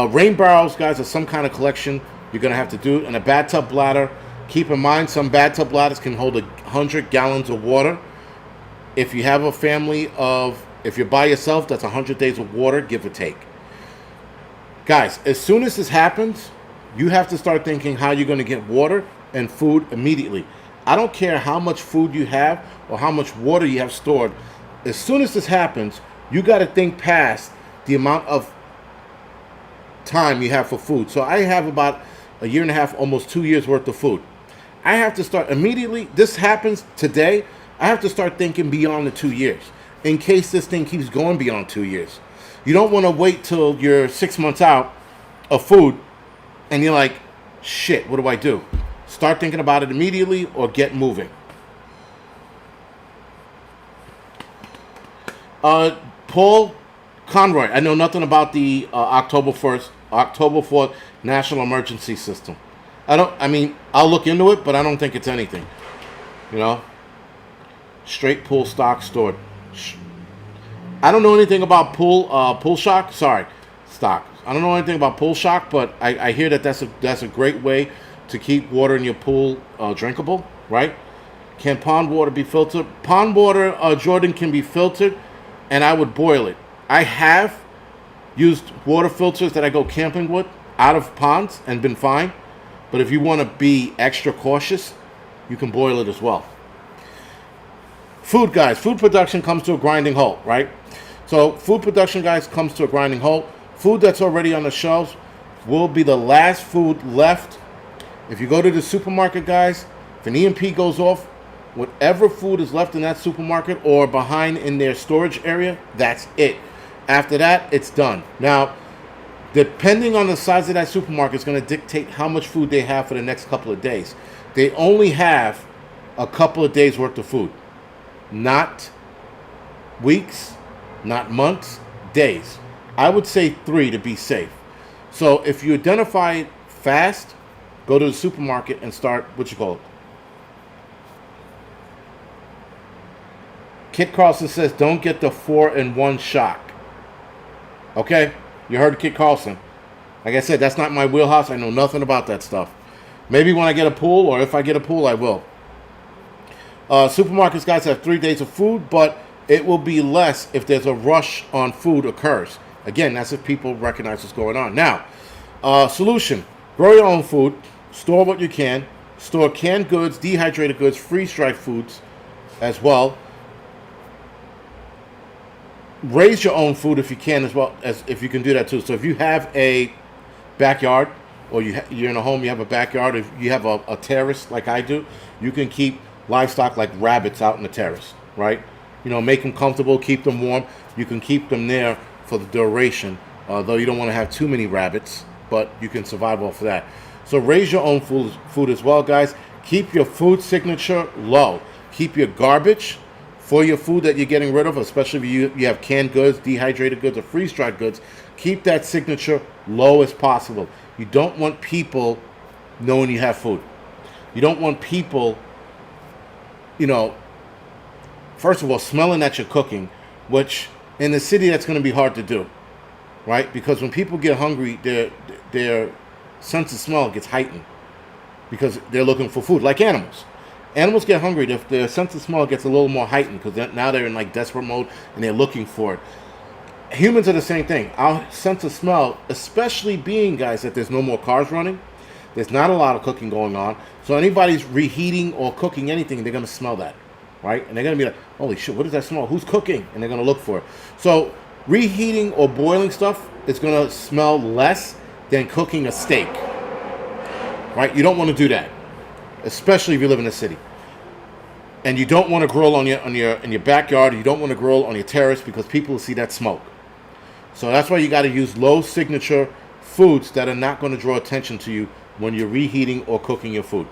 Rain barrels, guys, are some kind of collection you're going to have to do. And a bathtub bladder, keep in mind some bathtub bladders can hold 100 gallons of water. If you have a family if you're by yourself, that's 100 days of water, give or take. Guys, as soon as this happens, you have to start thinking how you're going to get water and food immediately. I don't care how much food you have or how much water you have stored. As soon as this happens, you got to think past the amount of time you have for food. So I have about a year and a half, almost 2 years worth of food. I have to start immediately. This happens today. I have to start thinking beyond the 2 years in case this thing keeps going beyond 2 years. You don't want to wait till you're 6 months out of food and you're like, shit, what do I do? Start thinking about it immediately or get moving. Paul Conroy, I know nothing about the October 4th National Emergency System. I'll look into it, but I don't think it's anything. You know? Straight pool stock stored. I don't know anything about pool shock. Sorry, stock. I don't know anything about pool shock, but I hear that that's a great way to keep water in your pool drinkable, right? Can pond water be filtered? Pond water, Jordan, can be filtered, and I would boil it. I have used water filters that I go camping with out of ponds and been fine. But if you want to be extra cautious, you can boil it as well. Food, guys. Food production comes to a grinding halt, right? So food production, guys, comes to a grinding halt. Food that's already on the shelves will be the last food left If you go to the supermarket, guys, if an EMP goes off, whatever food is left in that supermarket or behind in their storage area, that's it. After that, it's done. Now, depending on the size of that supermarket, it's going to dictate how much food they have for the next couple of days. They only have a couple of days worth of food, not weeks, not months, days. I would say 3 to be safe. So if you identify it fast, go to the supermarket and start, Kit Carlson says, don't get the 4-in-1 shock. Okay? You heard Kit Carlson. Like I said, that's not my wheelhouse. I know nothing about that stuff. Maybe when I get a pool, or if I get a pool, I will. Supermarkets, guys, have 3 days of food, but it will be less if there's a rush on food occurs. Again, that's if people recognize what's going on. Now, solution. Grow your own food. Store what you can. Store canned goods, dehydrated goods, freeze-dried foods as well. Raise your own food if you can, as well as if you can do that too. So if you have a backyard, or you're in a home, you have a backyard, if you have a terrace like I do, you can keep livestock like rabbits out in the terrace, right? Make them comfortable, keep them warm. You can keep them there for the duration, though you don't want to have too many rabbits, but you can survive off of that. So raise your own food as well, guys. Keep your food signature low. Keep your garbage for your food that you're getting rid of, especially if you have canned goods, dehydrated goods, or freeze-dried goods. Keep that signature low as possible. You don't want people knowing you have food. You don't want people, first of all, smelling that you're cooking, which in the city that's going to be hard to do, right? Because when people get hungry, their sense of smell gets heightened because they're looking for food, like animals. Animals get hungry if their sense of smell gets a little more heightened because now they're in like desperate mode and they're looking for it. Humans are the same thing. Our sense of smell, especially being, guys, that there's no more cars running, there's not a lot of cooking going on. So anybody's reheating or cooking anything, they're going to smell that, right? And they're going to be like, holy shit, what does that smell? Who's cooking? And they're going to look for it. So reheating or boiling stuff is going to smell less than cooking a steak, right? You don't want to do that, especially if you live in a city. And you don't want to grill in your backyard. You don't want to grill on your terrace because people will see that smoke. So that's why you got to use low signature foods that are not going to draw attention to you when you're reheating or cooking your food.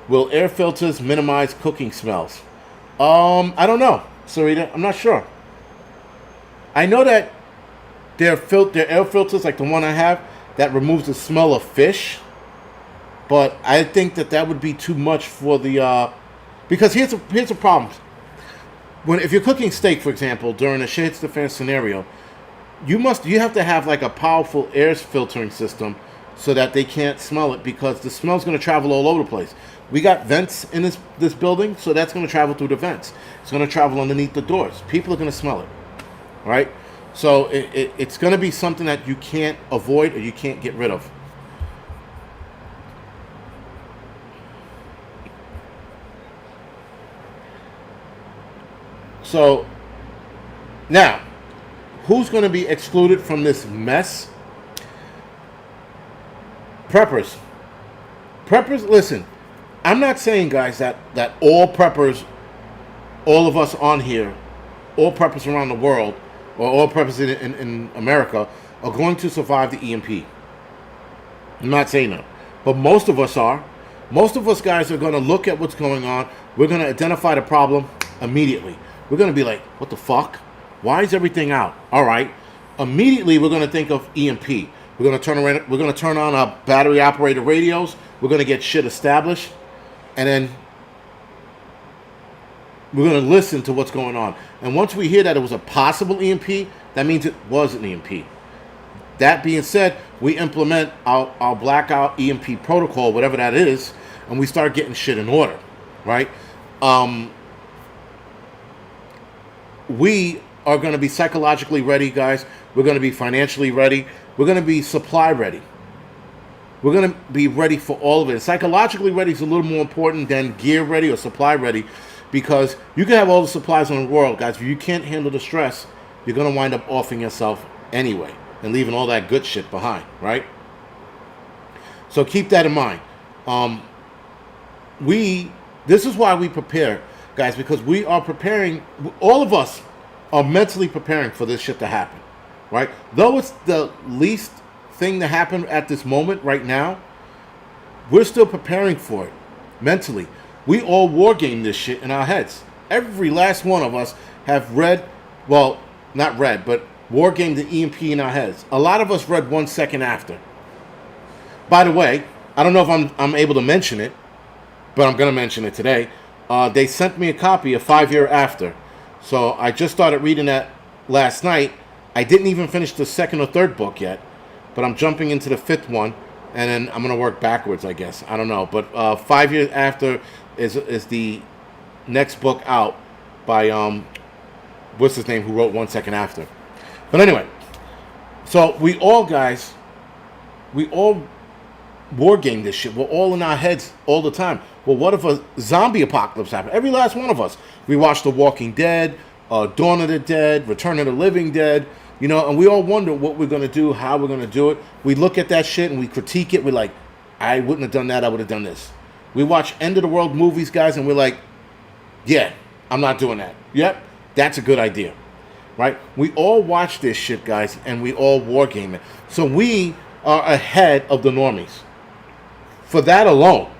Will air filters minimize cooking smells? I don't know, Sarita. I'm not sure. I know that there are air filters like the one I have that removes the smell of fish. But I think that would be too much for the because here's a problem. If you're cooking steak, for example, during a shit hits the fan scenario, you have to have like a powerful air filtering system so that they can't smell it, because the smell's going to travel all over the place. We got vents in this building, so that's going to travel through the vents. It's going to travel underneath the doors. People are going to smell it, right? So it's going to be something that you can't avoid or you can't get rid of. So, now, who's going to be excluded from this mess? Preppers. Preppers, listen, I'm not saying, guys, that all preppers, all of us on here, all preppers around the world, or all preppers in America, are going to survive the EMP. I'm not saying that. But most of us are. Most of us, guys, are going to look at what's going on. We're going to identify the problem immediately. We're going to be like, what the fuck? Why is everything out? All right. Immediately, we're going to think of EMP. We're going to turn on our battery-operated radios. We're going to get shit established. And then we're going to listen to what's going on. And once we hear that it was a possible EMP, that means it was an EMP. That being said, we implement our blackout EMP protocol, whatever that is, and we start getting shit in order, right? We are going to be psychologically ready, guys. We're going to be financially ready. We're going to be supply ready. We're going to be ready for all of it. Psychologically ready is a little more important than gear ready or supply ready, because you can have all the supplies in the world, guys. If you can't handle the stress, you're going to wind up offing yourself anyway, and leaving all that good shit behind, right? So keep that in mind. Um, this is why we prepare, guys, because we are preparing. All of us are mentally preparing for this shit to happen, right? Though it's the least thing to happen at this moment right now, we're still preparing for it mentally. We all war game this shit in our heads. Every last one of us have read, well, not read, but war gamed the EMP in our heads. A lot of us read 1 second after. By the way, I don't know if I'm able to mention it, but I'm going to mention it today. They sent me a copy of 5 Year After. So I just started reading that last night. I didn't even finish the second or third book yet, but I'm jumping into the fifth one, and then I'm going to work backwards, I guess. I don't know. But 5 Years After is the next book out by, what's his name, who wrote 1 Second After. But anyway, so we all war game this shit. We're all in our heads all the time. Well, what if a zombie apocalypse happened? Every last one of us. We watched The Walking Dead, Dawn of the Dead, Return of the Living Dead, and we all wonder what we're going to do, how we're going to do it. We look at that shit and we critique it. We're like, I wouldn't have done that. I would have done this. We watch end of the world movies, guys, and we're like, yeah, I'm not doing that. Yep, that's a good idea, right? We all watch this shit, guys, and we all war game it. So we are ahead of the normies for that alone.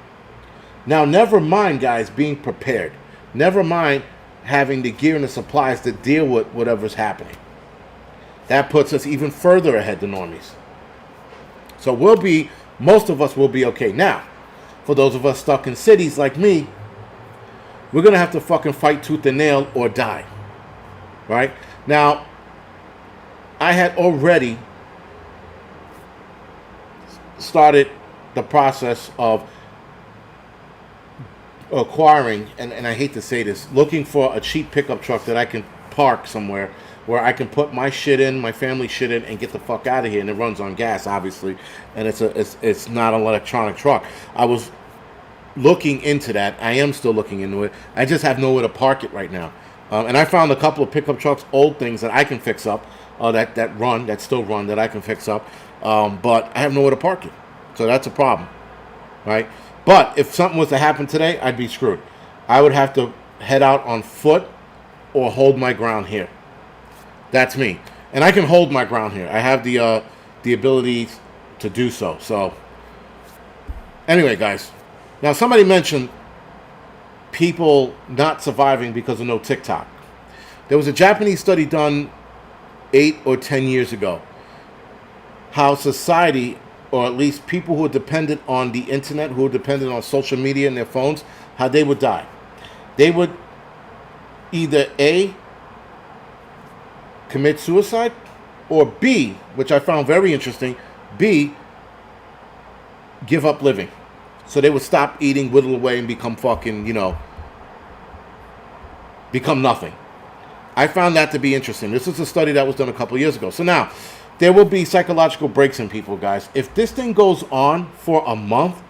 Now, never mind, guys, being prepared. Never mind having the gear and the supplies to deal with whatever's happening. That puts us even further ahead than normies. So most of us will be okay. Now, for those of us stuck in cities like me, we're going to have to fucking fight tooth and nail or die. Right? Now, I had already started the process of acquiring, and I hate to say this, looking for a cheap pickup truck that I can park somewhere where I can put my shit in, my family shit in, and get the fuck out of here. And it runs on gas, obviously, and it's not an electronic truck. I was looking into that. I am still looking into it. I just have nowhere to park it right now. And I found a couple of pickup trucks, old things that I can fix up, that still run, that I can fix up. But I have nowhere to park it. So that's a problem, right? But if something was to happen today, I'd be screwed. I would have to head out on foot or hold my ground here. That's me. And I can hold my ground here. I have the ability to do so. So, anyway, guys. Now, somebody mentioned people not surviving because of no TikTok. There was a Japanese study done 8 or 10 years ago. How society, or at least people who are dependent on the internet, who are dependent on social media and their phones, how they would die. They would either A, commit suicide, or B, which I found very interesting, B, give up living. So they would stop eating, whittle away, and become fucking, become nothing. I found that to be interesting. This is a study that was done a couple years ago. So now, there will be psychological breaks in people, guys. If this thing goes on for a month,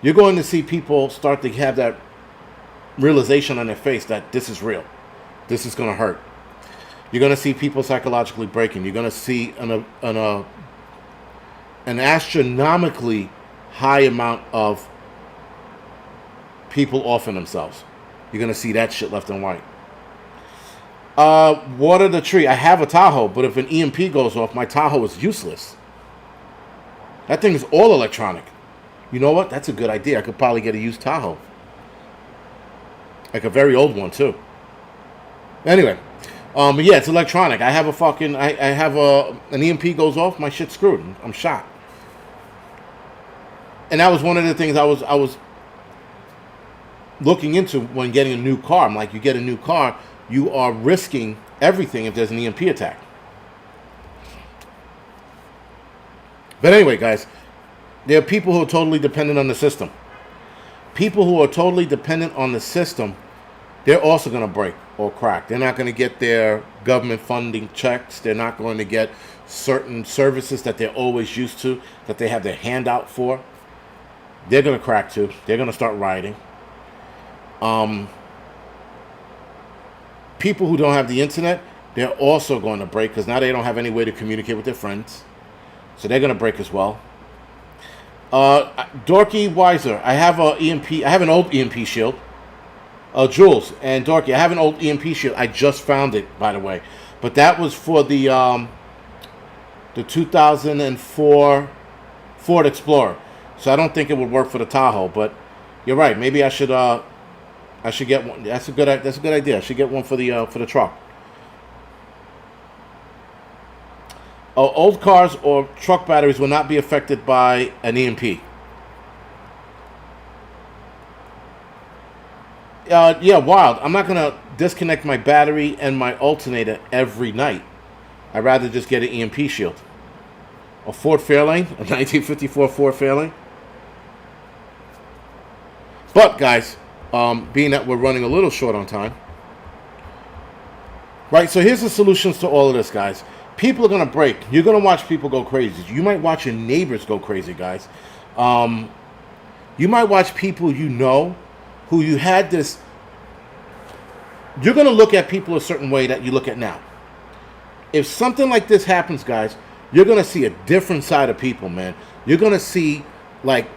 you're going to see people start to have that realization on their face that this is real. This is going to hurt. You're going to see people psychologically breaking. You're going to see an astronomically high amount of people offing themselves. You're going to see that shit left and right. Water the tree. I have a Tahoe, but if an EMP goes off, my Tahoe is useless. That thing is all electronic. You know what? That's a good idea. I could probably get a used Tahoe. Like a very old one, too. Anyway. But yeah, it's electronic. I have a fucking... I have an EMP goes off, my shit's screwed. I'm shot. And that was one of the things I was looking into when getting a new car. I'm like, you get a new car, you are risking everything if there's an EMP attack. But anyway, guys, there are people who are totally dependent on the system. People who are totally dependent on the system, they're also going to break or crack. They're not going to get their government funding checks. They're not going to get certain services that they're always used to, that they have their hand out for. They're going to crack too. They're going to start rioting. People who don't have the internet, they're also going to break because now they don't have any way to communicate with their friends. So they're going to break as well. Dorky Wiser, I have an old EMP shield. Jules and Dorky, I have an old EMP shield. I just found it, by the way. But that was for the 2004 Ford Explorer. So I don't think it would work for the Tahoe, but you're right. Maybe I should get one. That's a good idea. I should get one for the truck. Old cars or truck batteries will not be affected by an EMP. Yeah, wild. I'm not gonna disconnect my battery and my alternator every night. I'd rather just get an EMP shield. A Ford Fairlane, a 1954 Ford Fairlane. But guys, being that we're running a little short on time, right? So here's the solutions to all of this, guys. People are gonna break. You're gonna watch people go crazy. You might watch your neighbors go crazy, guys. You might watch people you know who you had this. You're gonna look at people a certain way that you look at now. If something like this happens, guys, you're gonna see a different side of people, man. You're gonna see like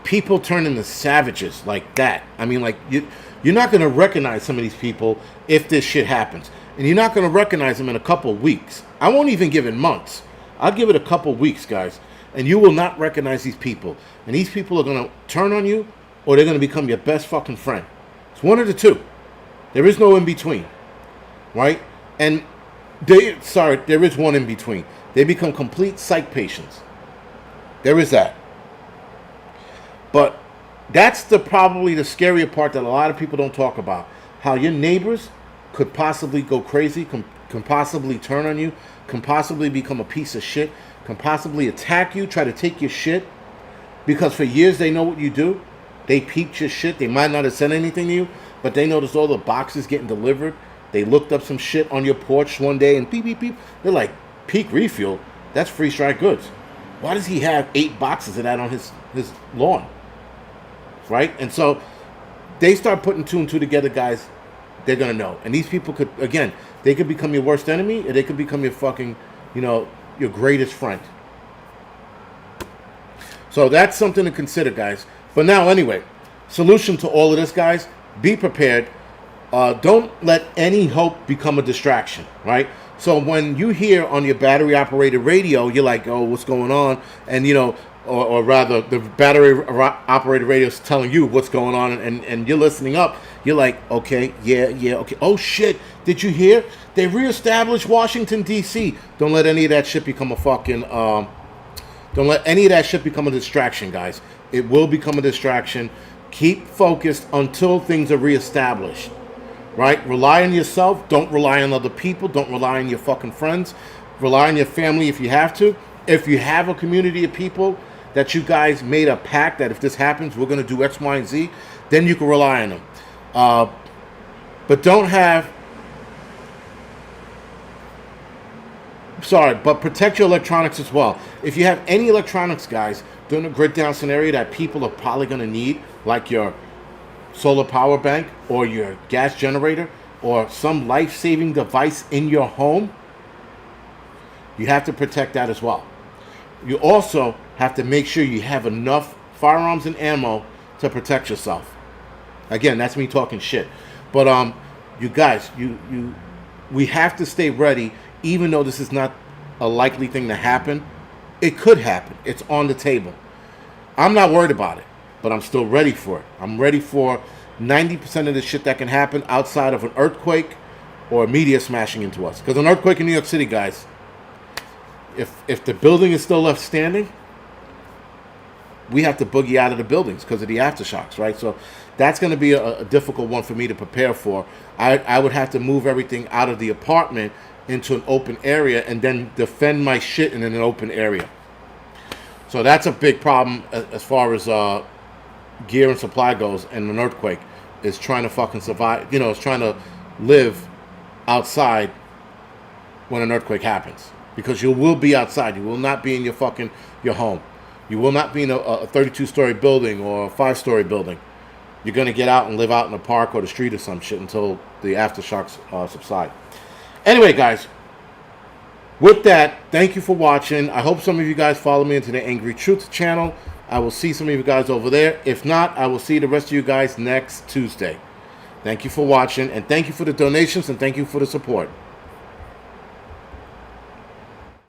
people turn into savages like that. I mean, like you're not gonna recognize some of these people if this shit happens. And you're not going to recognize them in a couple weeks. I won't even give it months. I'll give it a couple weeks, guys. And you will not recognize these people. And these people are going to turn on you, or they're going to become your best fucking friend. It's one of the two. There is no in between. Right? And there is one in between. They become complete psych patients. There is that. But that's probably the scarier part that a lot of people don't talk about. How your neighbors could possibly go crazy, can possibly turn on you, can possibly become a piece of shit, can possibly attack you, try to take your shit, because for years they know what you do. They peeped your shit. They might not have said anything to you, but they noticed all the boxes getting delivered. They looked up some shit on your porch one day and beep, beep, beep. They're like, Peak Refuel, that's Free Strike Goods. Why does he have 8 boxes of that on his lawn? Right? And so they start putting 2 and 2 together, guys. They're going to know. And these people could, again, they could become your worst enemy, or they could become your fucking, your greatest friend. So that's something to consider, guys. But now, anyway, solution to all of this, guys, be prepared. Don't let any hope become a distraction, right? So when you hear on your battery-operated radio, you're like, oh, what's going on? And, or rather, the battery-operated radio is telling you what's going on, and you're listening up. You're like, okay, yeah, okay. Oh, shit, did you hear? They reestablished Washington, D.C. Don't let any of that shit become a fucking... don't let any of that shit become a distraction, guys. It will become a distraction. Keep focused until things are reestablished, right? Rely on yourself. Don't rely on other people. Don't rely on your fucking friends. Rely on your family if you have to. If you have a community of people that you guys made a pact that if this happens, we're going to do X, Y, and Z, then you can rely on them. But don't have... but protect your electronics as well. If you have any electronics, guys, during a grid down scenario that people are probably going to need, like your solar power bank or your gas generator or some life-saving device in your home, you have to protect that as well. You also have to make sure you have enough firearms and ammo to protect yourself. Again, that's me talking shit. But you guys, we have to stay ready, even though this is not a likely thing to happen. It could happen. It's on the table. I'm not worried about it, but I'm still ready for it. I'm ready for 90% of the shit that can happen outside of an earthquake or media smashing into us. Because an earthquake in New York City, guys, if the building is still left standing, we have to boogie out of the buildings because of the aftershocks, right? So that's going to be a difficult one for me to prepare for. I would have to move everything out of the apartment into an open area and then defend my shit in an open area. So that's a big problem as far as gear and supply goes in an earthquake, is trying to fucking survive. It's trying to live outside when an earthquake happens. Because you will be outside. You will not be in your home. You will not be in a 32-story building or a 5-story building. you're going to get out and live out in the park or the street or some shit until the aftershocks subside. Anyway, guys, with that, thank you for watching. I hope some of you guys follow me into the Angry Truth channel. I will see some of you guys over there. If not, I will see the rest of you guys next Tuesday. Thank you for watching, and thank you for the donations, and thank you for the support.